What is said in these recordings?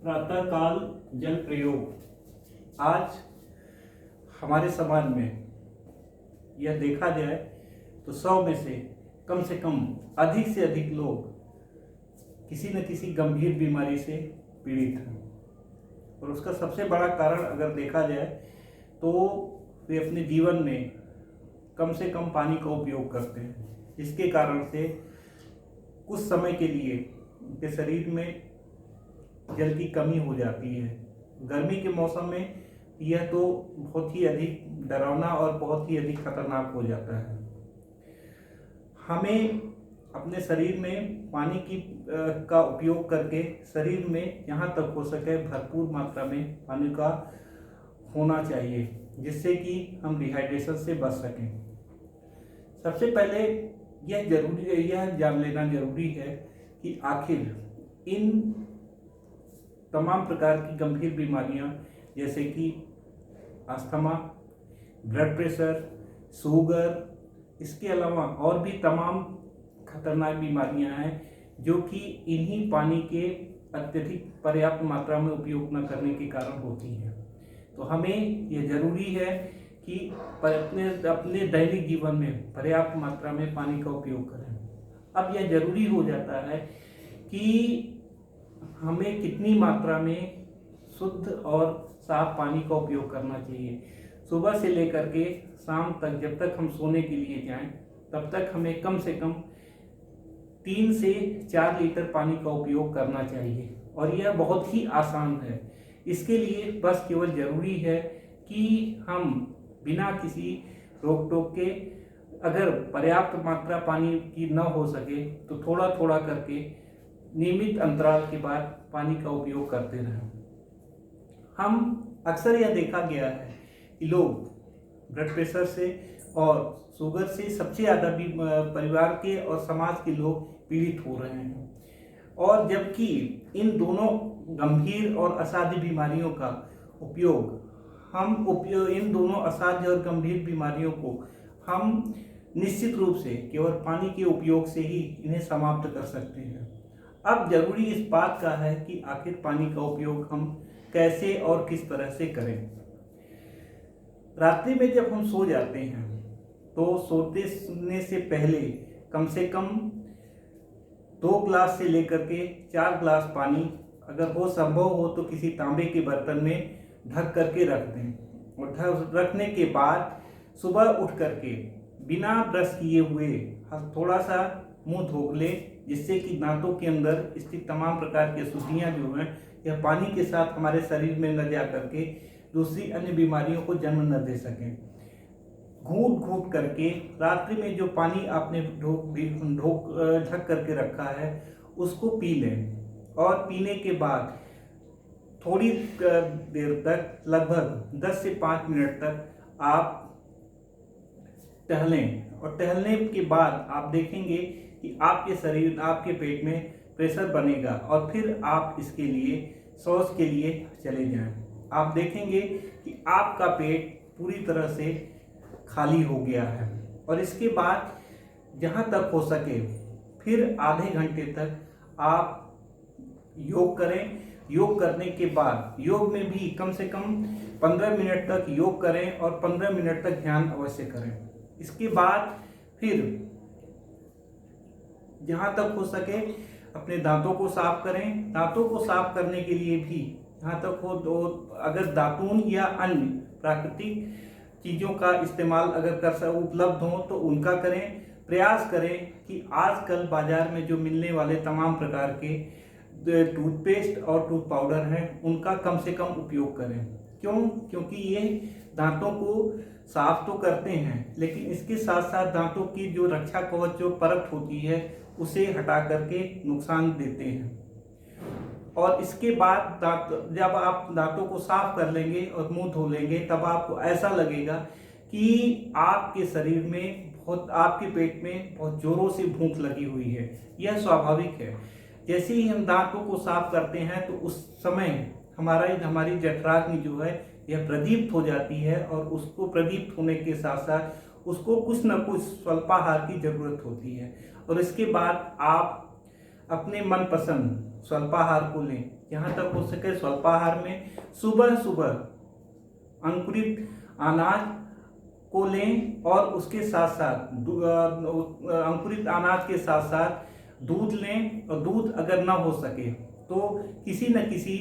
प्रातःकाल जल प्रयोग। आज हमारे समाज में यह देखा जाए तो 100 में से कम अधिक से अधिक लोग किसी न किसी गंभीर बीमारी से पीड़ित हैं। और उसका सबसे बड़ा कारण अगर देखा जाए तो वे अपने जीवन में कम से कम पानी का उपयोग करते हैं, जिसके कारण से कुछ समय के लिए उनके शरीर में जल की कमी हो जाती है। गर्मी के मौसम में यह तो बहुत ही अधिक डरावना और बहुत ही अधिक खतरनाक हो जाता है। हमें अपने शरीर में पानी का उपयोग करके शरीर में जहाँ तक हो सके भरपूर मात्रा में पानी का होना चाहिए, जिससे कि हम डिहाइड्रेशन से बच सकें। सबसे पहले यह जान लेना जरूरी है कि आखिर इन तमाम प्रकार की गंभीर बीमारियां जैसे कि अस्थमा, ब्लड प्रेशर, शुगर, इसके अलावा और भी तमाम खतरनाक बीमारियां हैं जो कि इन्हीं पानी के अत्यधिक पर्याप्त मात्रा में उपयोग न करने के कारण होती हैं। तो हमें यह जरूरी है कि अपने दैनिक जीवन में पर्याप्त मात्रा में पानी का उपयोग करें। अब यह जरूरी हो जाता है कि हमें कितनी मात्रा में शुद्ध और साफ पानी का उपयोग करना चाहिए। सुबह से लेकर के शाम तक, जब तक हम सोने के लिए जाएं, तब तक हमें कम से कम 3 से 4 लीटर पानी का उपयोग करना चाहिए। और यह बहुत ही आसान है। इसके लिए बस केवल जरूरी है कि हम बिना किसी रोक टोक के, अगर पर्याप्त मात्रा पानी की न हो सके तो थोड़ा थोड़ा करके नियमित अंतराल के बाद पानी का उपयोग करते रहें। हम अक्सर यह देखा गया है कि लोग ब्लड प्रेशर से और शुगर से सबसे ज़्यादा भी परिवार के और समाज के लोग पीड़ित हो रहे हैं। और जबकि इन दोनों गंभीर और असाध्य बीमारियों का उपयोग इन दोनों असाध्य और गंभीर बीमारियों को हम निश्चित रूप से केवल पानी के उपयोग से ही इन्हें समाप्त कर सकते हैं। अब जरूरी इस बात का है कि आखिर पानी का उपयोग हम कैसे और किस तरह से करें। रात्रि में जब हम सो जाते हैं तो सोने से पहले कम से कम 2 ग्लास से लेकर के 4 ग्लास पानी, अगर वो संभव हो तो किसी तांबे के बर्तन में ढक करके रख दें। और रखने के बाद सुबह उठ करके बिना ब्रश किए हुए थोड़ा सा मुंह धो लें, जिससे कि दांतों के अंदर स्थित तमाम प्रकार की अशुद्धियां जो हैं यह पानी के साथ हमारे शरीर में न जा करके दूसरी अन्य बीमारियों को जन्म न दे सकें। घूट घूट करके रात्रि में जो पानी आपने ढक करके रखा है उसको पी लें। और पीने के बाद थोड़ी देर तक, लगभग 10 से 5 मिनट तक आप टहलें। और टहलने के बाद आप देखेंगे कि आपके पेट में प्रेशर बनेगा और फिर आप इसके लिए शौच के लिए चले जाएं। आप देखेंगे कि आपका पेट पूरी तरह से खाली हो गया है। और इसके बाद जहाँ तक हो सके फिर आधे घंटे तक आप योग करें। योग करने के बाद योग में भी कम से कम 15 मिनट तक योग करें और 15 मिनट तक ध्यान अवश्य करें। इसके बाद फिर जहाँ तक हो सके अपने दांतों को साफ करें। दांतों को साफ करने के लिए भी जहाँ तक हो तो अगर दातून या अन्य प्राकृतिक चीज़ों का इस्तेमाल अगर उपलब्ध हो तो उनका करें। प्रयास करें कि आजकल बाजार में जो मिलने वाले तमाम प्रकार के टूथपेस्ट और टूथ पाउडर हैं उनका कम से कम उपयोग करें। क्योंकि ये दांतों को साफ तो करते हैं, लेकिन इसके साथ साथ दांतों की जो रक्षा कवच जो परत होती है उसे हटा करके नुकसान देते हैं। और इसके बाद जब आप दांतों को साफ कर लेंगे और मुंह धो लेंगे तब आपको ऐसा लगेगा कि आपके शरीर में आपके पेट में बहुत जोरों से भूख लगी हुई है। यह स्वाभाविक है। जैसे ही हम दांतों को साफ करते हैं तो उस समय हमारी जठराग्नि जो है यह प्रदीप्त हो जाती है। और उसको प्रदीप्त होने के साथ साथ उसको कुछ न कुछ स्वल्पाहार की जरूरत होती है। और इसके बाद आप अपने मनपसंद स्वल्पाहार को लें, जहाँ तक हो सके स्वल्पाहार में सुबह सुबह अंकुरित अनाज को लें और उसके साथ साथ अंकुरित अनाज के साथ साथ दूध लें, और दूध अगर ना हो सके तो किसी न किसी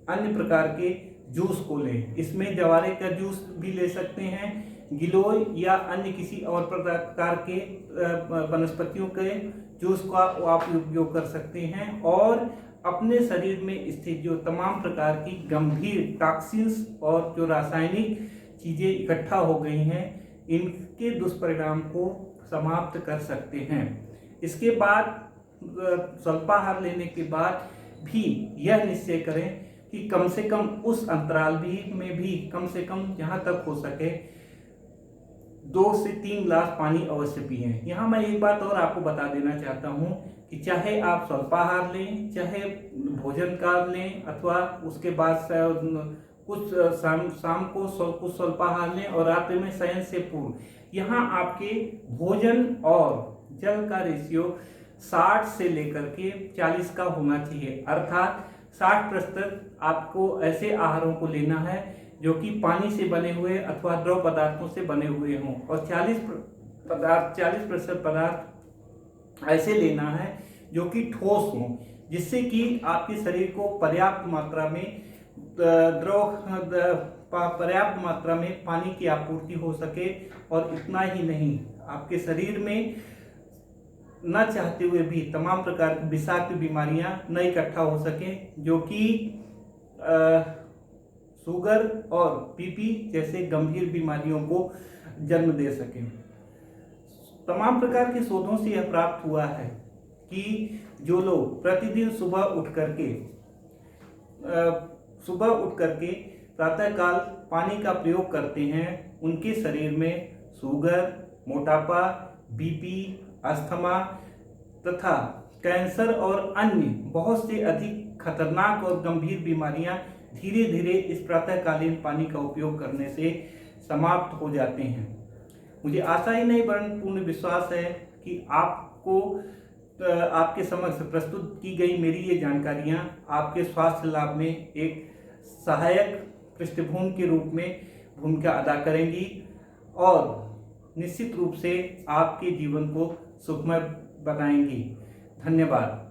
अन्य प्रकार के जूस को लें। इसमें जवारे का जूस भी ले सकते हैं, गिलोय या अन्य किसी और प्रकार के वनस्पतियों के जूस का आप उपयोग कर सकते हैं। और अपने शरीर में स्थित जो तमाम प्रकार की गंभीर टॉक्सिन्स और जो रासायनिक चीज़ें इकट्ठा हो गई हैं, इनके दुष्परिणाम को समाप्त कर सकते हैं। इसके बाद स्वल्पाहार लेने के बाद भी यह निश्चय करें कि कम से कम उस अंतराल में भी कम से कम जहाँ तक हो सके 2 से 3 गिलास पानी अवश्य पिएं। यहाँ मैं एक बात और आपको बता देना चाहता हूँ कि चाहे आप स्वल्पाहार लें, चाहे भोजन काल लें, अथवा उसके बाद कुछ शाम को कुछ स्वल्पाहार लें और रात्रि में शयन से पूर्व, यहाँ आपके भोजन और जल का रेशियो 60 से लेकर के 40 का होना चाहिए। अर्थात 60% आपको ऐसे आहारों को लेना है जो कि पानी से बने हुए अथवा द्रव पदार्थों से बने हुए हों, और 40% पदार्थ ऐसे लेना है जो कि ठोस हों, जिससे कि आपके शरीर को पर्याप्त मात्रा में पानी की आपूर्ति हो सके। और इतना ही नहीं, आपके शरीर में न चाहते हुए भी तमाम प्रकार की विषाक्त बीमारियां न इकट्ठा हो सके, जो कि शुगर और बीपी जैसे गंभीर बीमारियों को जन्म दे सके। तमाम प्रकार के शोधों से यह प्राप्त हुआ है कि जो लोग प्रतिदिन सुबह उठ करके प्रातःकाल पानी का प्रयोग करते हैं, उनके शरीर में शुगर, मोटापा, बीपी, अस्थमा तथा कैंसर और अन्य बहुत से अधिक खतरनाक और गंभीर बीमारियां धीरे धीरे इस प्रातःकालीन पानी का उपयोग करने से समाप्त हो जाते हैं। मुझे आशा ही नहीं वरन पूर्ण विश्वास है कि आपको आपके समक्ष प्रस्तुत की गई मेरी ये जानकारियाँ आपके स्वास्थ्य लाभ में एक सहायक पृष्ठभूमि के रूप में भूमिका अदा करेंगी और निश्चित रूप से आपके जीवन को सुखमय बनाएंगी। धन्यवाद।